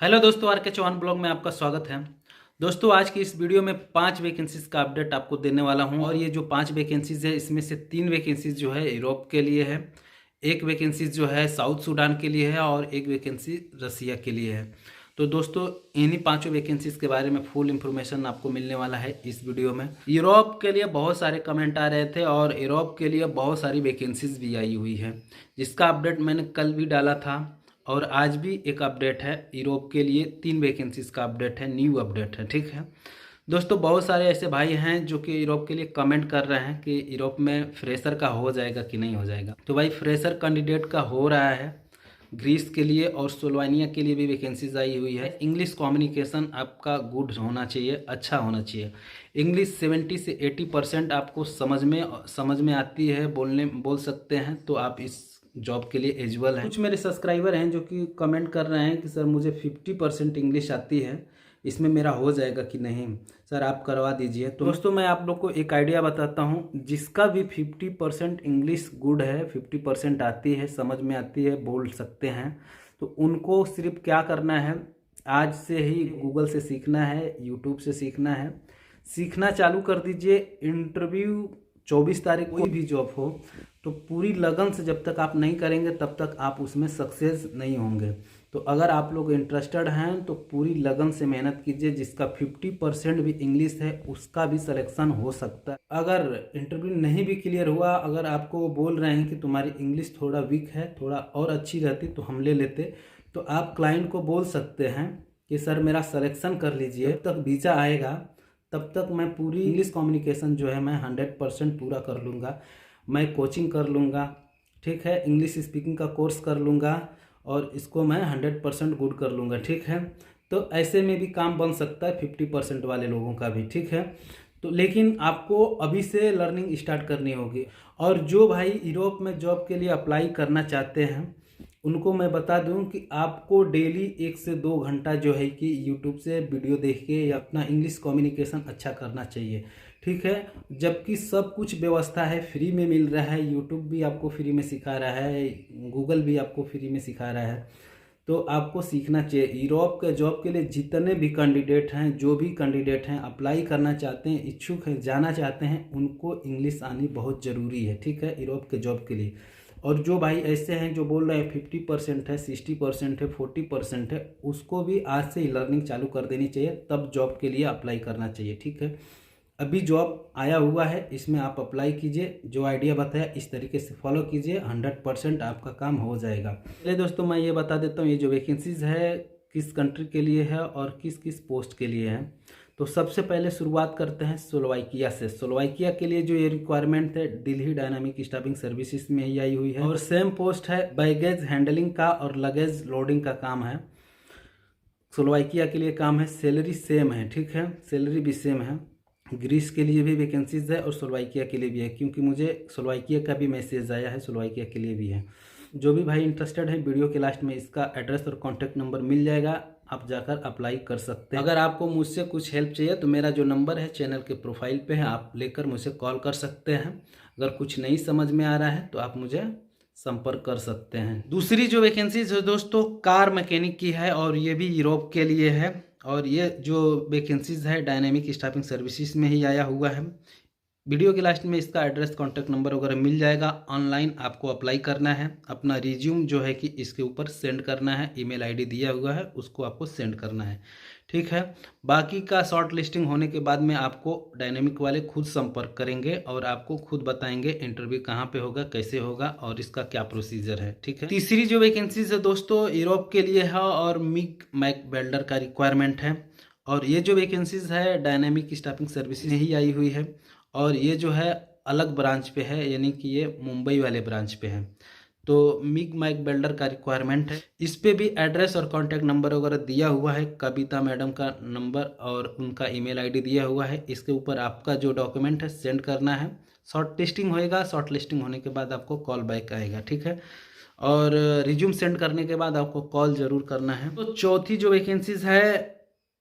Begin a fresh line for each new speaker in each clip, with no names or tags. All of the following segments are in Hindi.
हेलो दोस्तों, आर के चौहान ब्लॉग में आपका स्वागत है। दोस्तों, आज की इस वीडियो में 5 वैकेंसीज का अपडेट आपको देने वाला हूं और ये जो 5 वैकेंसीज है इसमें से 3 वैकेंसीज जो है यूरोप के लिए है, एक वैकेंसीज जो है साउथ सूडान के लिए है और एक वैकेंसी रसिया के लिए है। तो दोस्तों, इन्हीं 5 वैकेंसीज के बारे में फुल इन्फॉर्मेशन आपको मिलने वाला है इस वीडियो में। यूरोप के लिए बहुत सारे कमेंट आ रहे थे और यूरोप के लिए बहुत सारी वैकेंसीज भी आई हुई है, जिसका अपडेट मैंने कल भी डाला था और आज भी एक अपडेट है। यूरोप के लिए 3 वैकेंसीज का अपडेट है, न्यू अपडेट है। ठीक है दोस्तों, बहुत सारे ऐसे भाई हैं जो कि यूरोप के लिए कमेंट कर रहे हैं कि यूरोप में फ्रेशर का हो जाएगा कि नहीं हो जाएगा। तो भाई, फ्रेशर कैंडिडेट का हो रहा है। ग्रीस के लिए और स्लोवेनिया के लिए भी वैकेंसीज आई हुई है। इंग्लिश कम्युनिकेशन आपका गुड होना चाहिए, अच्छा होना चाहिए। इंग्लिश 70 से 80% आपको समझ में आती है, बोल सकते हैं, तो आप इस जॉब के लिए एलिजिबल हैं। कुछ मेरे सब्सक्राइबर हैं जो कि कमेंट कर रहे हैं कि सर मुझे 50% इंग्लिश आती है, इसमें मेरा हो जाएगा कि नहीं। सर आप करवा दीजिए। तो दोस्तों, मैं आप लोग को एक आइडिया बताता हूँ। जिसका भी 50% इंग्लिश गुड है, 50% आती है, समझ में आती है, बोल सकते हैं, तो उनको सिर्फ क्या करना है, आज से ही गूगल से सीखना है, यूट्यूब से सीखना है। सीखना चालू कर दीजिए। इंटरव्यू 24 तारीख, कोई भी जॉब हो तो पूरी लगन से जब तक आप नहीं करेंगे तब तक आप उसमें सक्सेस नहीं होंगे। तो अगर आप लोग इंटरेस्टेड हैं तो पूरी लगन से मेहनत कीजिए। जिसका 50% भी इंग्लिश है उसका भी सिलेक्शन हो सकता है। अगर इंटरव्यू नहीं भी क्लियर हुआ, अगर आपको बोल रहे हैं कि तुम्हारी इंग्लिश थोड़ा वीक है, थोड़ा और अच्छी रहती तो हम ले लेते, तो आप क्लाइंट को बोल सकते हैं कि सर मेरा सिलेक्शन कर लीजिए। जब तक वीज़ा आएगा तब तक मैं पूरी इंग्लिश कम्युनिकेशन जो है मैं 100% पूरा कर लूँगा। मैं कोचिंग कर लूँगा, ठीक है, इंग्लिश स्पीकिंग का कोर्स कर लूँगा और इसको मैं 100% गुड कर लूँगा। ठीक है, तो ऐसे में भी काम बन सकता है 50% वाले लोगों का भी। ठीक है, तो लेकिन आपको अभी से लर्निंग स्टार्ट करनी होगी। और जो भाई यूरोप में जॉब के लिए अप्लाई करना चाहते हैं उनको मैं बता दूं कि आपको डेली 1 से 2 घंटा जो है कि यूट्यूब से वीडियो देख के या अपना इंग्लिश कम्युनिकेशन अच्छा करना चाहिए। ठीक है, जबकि सब कुछ व्यवस्था है, फ्री में मिल रहा है। यूट्यूब भी आपको फ्री में सिखा रहा है, गूगल भी आपको फ्री में सिखा रहा है, तो आपको सीखना चाहिए। यूरोप के जॉब के लिए जितने भी कैंडिडेट हैं, जो भी कैंडिडेट हैं अप्लाई करना चाहते हैं, इच्छुक हैं, जाना चाहते हैं, उनको इंग्लिश आनी बहुत ज़रूरी है। ठीक है, यूरोप के जॉब के लिए। और जो भाई ऐसे हैं जो बोल रहे हैं 50% है, 60% है, 40% है, उसको भी आज से ही लर्निंग चालू कर देनी चाहिए, तब जॉब के लिए अप्लाई करना चाहिए। ठीक है, अभी जॉब आया हुआ है, इसमें आप अप्लाई कीजिए। जो आइडिया बताया इस तरीके से फॉलो कीजिए, 100% आपका काम हो जाएगा। चलिए दोस्तों, मैं ये बता देता हूँ ये जो वैकेंसीज है किस कंट्री के लिए है और किस किस पोस्ट के लिए है। तो सबसे पहले शुरुआत करते हैं स्लोवाकिया से। स्लोवाकिया के लिए जो ये रिक्वायरमेंट है दिल्ली डायनामिक स्टाफिंग सर्विसेज में ही आई हुई है और सेम पोस्ट है, बैगेज हैंडलिंग का और लगेज लोडिंग का काम है। स्लोवाकिया के लिए काम है, सैलरी सेम है। ठीक है, सैलरी भी सेम है। ग्रीस के लिए भी वैकेंसीज है और स्लोवाकिया के लिए भी है, क्योंकि मुझे स्लोवाकिया का भी मैसेज आया है, स्लोवाकिया के लिए भी है। जो भी भाई इंटरेस्टेड है, वीडियो के लास्ट में इसका एड्रेस और कॉन्टैक्ट नंबर मिल जाएगा, आप जाकर अप्लाई कर सकते हैं। अगर आपको मुझसे कुछ हेल्प चाहिए तो मेरा जो नंबर है चैनल के प्रोफाइल पे है, आप लेकर मुझसे कॉल कर सकते हैं। अगर कुछ नहीं समझ में आ रहा है तो आप मुझे संपर्क कर सकते हैं। दूसरी जो वैकेंसीज है दोस्तों, कार मैकेनिक की है और ये भी यूरोप के लिए है। और ये जो वैकेंसीज है डायनेमिक स्टाफिंग सर्विसेज में ही आया हुआ है। वीडियो के लास्ट में इसका एड्रेस, कॉन्टैक्ट नंबर वगैरह मिल जाएगा। ऑनलाइन आपको अप्लाई करना है, अपना रिज्यूम जो है कि इसके ऊपर सेंड करना है, ईमेल आईडी दिया हुआ है उसको आपको सेंड करना है। ठीक है, बाकी का शॉर्ट लिस्टिंग होने के बाद में आपको डायनेमिक वाले खुद संपर्क करेंगे और आपको खुद बताएंगे इंटरव्यू कहाँ पे होगा, कैसे होगा और इसका क्या प्रोसीजर है। ठीक है, तीसरी जो वैकेंसीज है दोस्तों यूरोप के लिए है और मिग मैक वेल्डर का रिक्वायरमेंट है। और ये जो वैकेंसीज है डायनेमिक स्टाफिंग सर्विसेज ही आई हुई है और ये जो है अलग ब्रांच पे है, यानी कि ये मुंबई वाले ब्रांच पे है। तो मिग माइक बेल्डर का रिक्वायरमेंट है। इस पे भी एड्रेस और कॉन्टैक्ट नंबर वगैरह दिया हुआ है, कविता मैडम का नंबर और उनका ईमेल आईडी दिया हुआ है। इसके ऊपर आपका जो डॉक्यूमेंट है सेंड करना है। शॉर्ट लिस्टिंग होएगा, शॉर्ट लिस्टिंग होने के बाद आपको कॉल बैक आएगा। ठीक है, और रिज्यूम सेंड करने के बाद आपको कॉल जरूर करना है। तो चौथी जो वैकेंसीज है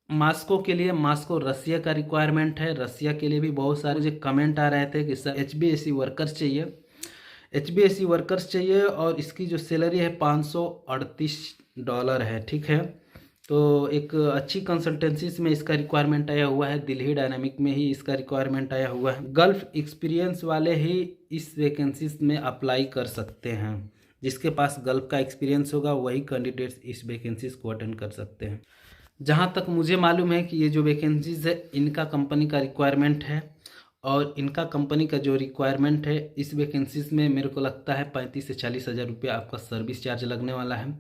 मास्को के लिए, मास्को रसिया का रिक्वायरमेंट है। रसिया के लिए भी बहुत सारे मुझे कमेंट आ रहे थे कि सर HBAC वर्कर्स चाहिए, HBAC वर्कर्स चाहिए और इसकी जो सैलरी है $538 है। ठीक है, तो एक अच्छी कंसल्टेंसीज में इसका रिक्वायरमेंट आया हुआ है, दिल्ली डायनामिक में ही इसका रिक्वायरमेंट आया हुआ है। गल्फ एक्सपीरियंस वाले ही इस वैकेंसीज में अप्लाई कर सकते हैं। जिसके पास गल्फ का एक्सपीरियंस होगा वही कैंडिडेट्स इस वैकेंसीज को अटेंड कर सकते हैं। जहाँ तक मुझे मालूम है कि ये जो वैकेंसीज है इनका कंपनी का रिक्वायरमेंट है, और इनका कंपनी का जो रिक्वायरमेंट है इस वैकेंसीज में मेरे को लगता है 35 से 40 हज़ार रुपया आपका सर्विस चार्ज लगने वाला है।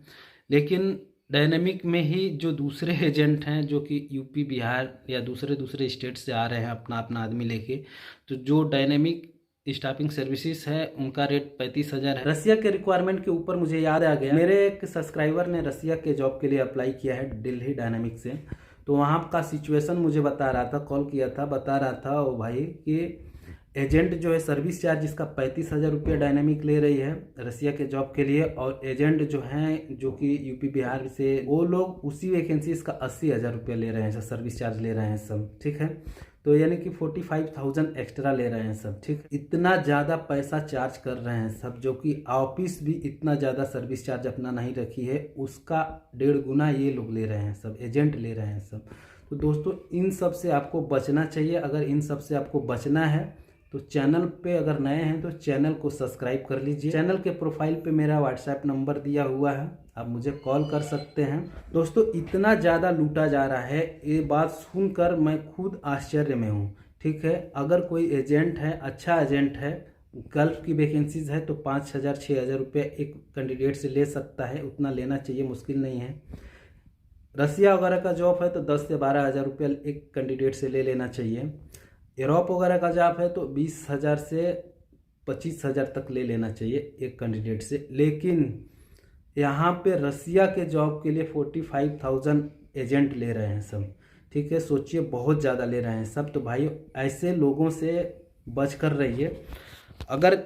लेकिन डायनेमिक में ही जो दूसरे एजेंट हैं जो कि यूपी बिहार या दूसरे स्टेट से आ रहे हैं अपना अपना आदमी लेके, तो जो डायनेमिक स्टाफिंग सर्विसेज है उनका रेट 35 हज़ार है। रसिया के रिक्वायरमेंट के ऊपर मुझे याद आ गया, मेरे एक सब्सक्राइबर ने रसिया के जॉब के लिए अप्लाई किया है दिल्ली डायनामिक से। तो वहाँ का सिचुएशन मुझे बता रहा था, कॉल किया था, बता रहा था वो भाई कि एजेंट जो है सर्विस चार्ज इसका 35 हज़ार रुपया डायनेमिक ले रही है रसिया के जॉब के लिए, और एजेंट जो हैं जो कि यूपी बिहार से वो लोग उसी वैकेंसी इसका 80 हज़ार रुपया ले रहे हैं, सर्विस चार्ज ले रहे हैं सब, ठीक है। तो यानी कि 45,000 एक्स्ट्रा ले रहे हैं सब, ठीक। इतना ज़्यादा पैसा चार्ज कर रहे हैं सब, जो कि ऑफिस भी इतना ज़्यादा सर्विस चार्ज अपना नहीं रखी है, उसका 1.5 गुना ये लोग ले रहे हैं सब, एजेंट ले रहे हैं सब। तो दोस्तों इन सब से आपको बचना चाहिए। अगर इन सब से आपको बचना है तो चैनल पे अगर नए हैं तो चैनल को सब्सक्राइब कर लीजिए। चैनल के प्रोफाइल पे मेरा व्हाट्सएप नंबर दिया हुआ है, आप मुझे कॉल कर सकते हैं। दोस्तों इतना ज़्यादा लूटा जा रहा है, ये बात सुनकर मैं खुद आश्चर्य में हूँ, ठीक है। अगर कोई एजेंट है, अच्छा एजेंट है, गल्फ की वैकेंसीज है तो 5,000 6,000 रुपये एक कैंडिडेट से ले सकता है, उतना लेना चाहिए, मुश्किल नहीं है। रसिया वगैरह का जॉब है तो 10 से 12 हज़ार रुपये एक कैंडिडेट से ले लेना चाहिए। यूरोप वगैरह का जॉब है तो 20,000 से 25,000 तक ले लेना चाहिए एक कैंडिडेट से। लेकिन यहाँ पे रसिया के जॉब के लिए 45,000 एजेंट ले रहे हैं सब, ठीक है। सोचिए बहुत ज़्यादा ले रहे हैं सब। तो भाई ऐसे लोगों से बच कर रहिए। अगर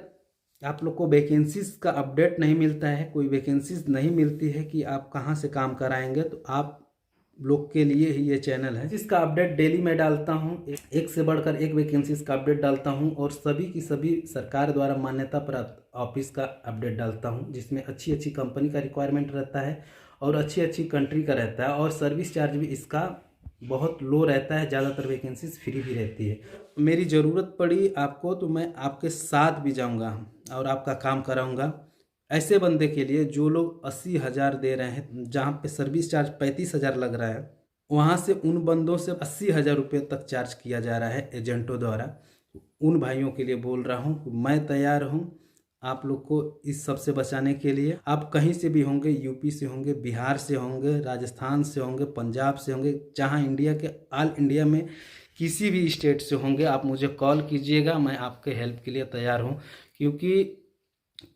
आप लोग को वैकेंसीज का अपडेट नहीं मिलता है, कोई वैकेंसीज नहीं मिलती है कि आप कहाँ से काम कराएंगे, तो आप लोग के लिए ही ये चैनल है। इसका अपडेट डेली मैं डालता हूँ, एक से बढ़कर एक वैकेंसीज का अपडेट डालता हूँ, और सभी की सभी सरकार द्वारा मान्यता प्राप्त ऑफिस का अपडेट डालता हूँ, जिसमें अच्छी अच्छी कंपनी का रिक्वायरमेंट रहता है और अच्छी अच्छी कंट्री का रहता है, और सर्विस चार्ज भी इसका बहुत लो रहता है। ज़्यादातर वैकेंसीज फ्री भी रहती है। मेरी ज़रूरत पड़ी आपको तो मैं आपके साथ भी जाऊँगा और आपका काम कराऊँगा। ऐसे बंदे के लिए जो लोग 80 हज़ार दे रहे हैं, जहाँ पे सर्विस चार्ज 35 हज़ार लग रहा है, वहाँ से उन बंदों से 80 हज़ार रुपये तक चार्ज किया जा रहा है एजेंटों द्वारा। उन भाइयों के लिए बोल रहा हूँ, मैं तैयार हूँ आप लोग को इस सब से बचाने के लिए। आप कहीं से भी होंगे, यूपी से होंगे, बिहार से होंगे, राजस्थान से होंगे, पंजाब से होंगे, जहाँ इंडिया के ऑल इंडिया में किसी भी स्टेट से होंगे, आप मुझे कॉल कीजिएगा, मैं आपके हेल्प के लिए तैयार हूँ। क्योंकि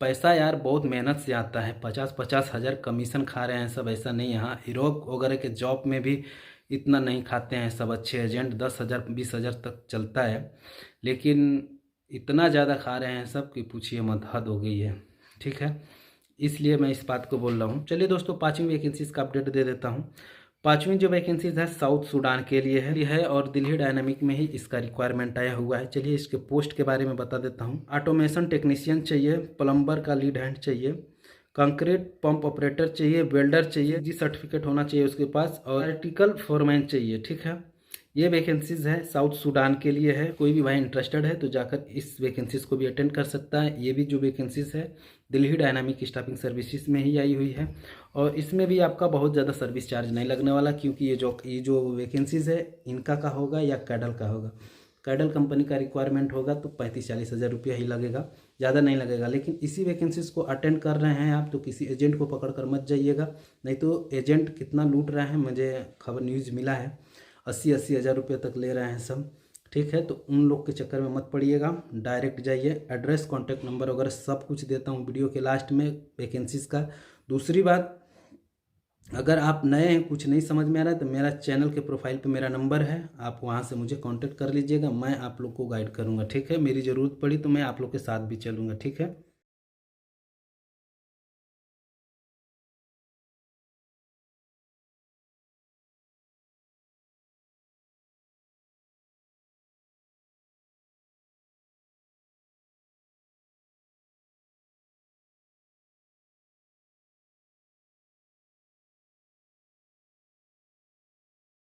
पैसा यार बहुत मेहनत से आता है, 50-50 हज़ार कमीशन खा रहे हैं सब, ऐसा नहीं। यहाँ यूरोप वगैरह के जॉब में भी इतना नहीं खाते हैं सब अच्छे एजेंट, 10,000 20,000 तक चलता है, लेकिन इतना ज़्यादा खा रहे हैं सब कि पूछिए मत, हद हो गई है, ठीक है। इसलिए मैं इस बात को बोल रहा हूँ। चलिए दोस्तों 5वीं वैकेंसीज का अपडेट दे देता हूँ। 5वीं जो वैकेंसीज है साउथ सूडान के लिए है और दिल्ली डायनामिक में ही इसका रिक्वायरमेंट आया हुआ है। चलिए इसके पोस्ट के बारे में बता देता हूँ। ऑटोमेशन टेक्नीशियन चाहिए, प्लम्बर का लीड हैंड चाहिए, कंक्रीट पंप ऑपरेटर चाहिए, वेल्डर चाहिए, जी सर्टिफिकेट होना चाहिए उसके पास, और आर्टिकल फोरमैन चाहिए, ठीक है। ये वैकेंसीज है साउथ सूडान के लिए है। कोई भी भाई इंटरेस्टेड है तो जाकर इस वैकेंसीज को भी अटेंड कर सकता है। ये भी जो वैकेंसीज है दिल्ली डायनामिक स्टाफिंग सर्विसेज में ही आई हुई है, और इसमें भी आपका बहुत ज़्यादा सर्विस चार्ज नहीं लगने वाला, क्योंकि ये जो वैकेंसीज है इनका का होगा या कैडल का होगा। कैडल कंपनी का रिक्वायरमेंट होगा तो 35-40 हज़ार रुपया ही लगेगा, ज़्यादा नहीं लगेगा। लेकिन इसी वैकेंसीज को अटेंड कर रहे हैं आप तो किसी एजेंट को पकड़ कर मत जाइएगा, नहीं तो एजेंट कितना लूट रहे हैं, मुझे खबर न्यूज़ मिला है 80-80 हज़ार रुपये तक ले रहे हैं सब, ठीक है। तो उन लोग के चक्कर में मत पड़िएगा, डायरेक्ट जाइए। एड्रेस, कॉन्टैक्ट नंबर वगैरह सब कुछ देता हूँ वीडियो के लास्ट में वैकेंसीज का। दूसरी बात, अगर आप नए हैं, कुछ नहीं समझ में आ रहा है, तो मेरा चैनल के प्रोफाइल पे मेरा नंबर है, आप वहाँ से मुझे कांटेक्ट कर लीजिएगा, मैं आप लोग को गाइड करूँगा, ठीक है। मेरी ज़रूरत पड़ी तो मैं आप लोग के साथ भी चलूँगा, ठीक है।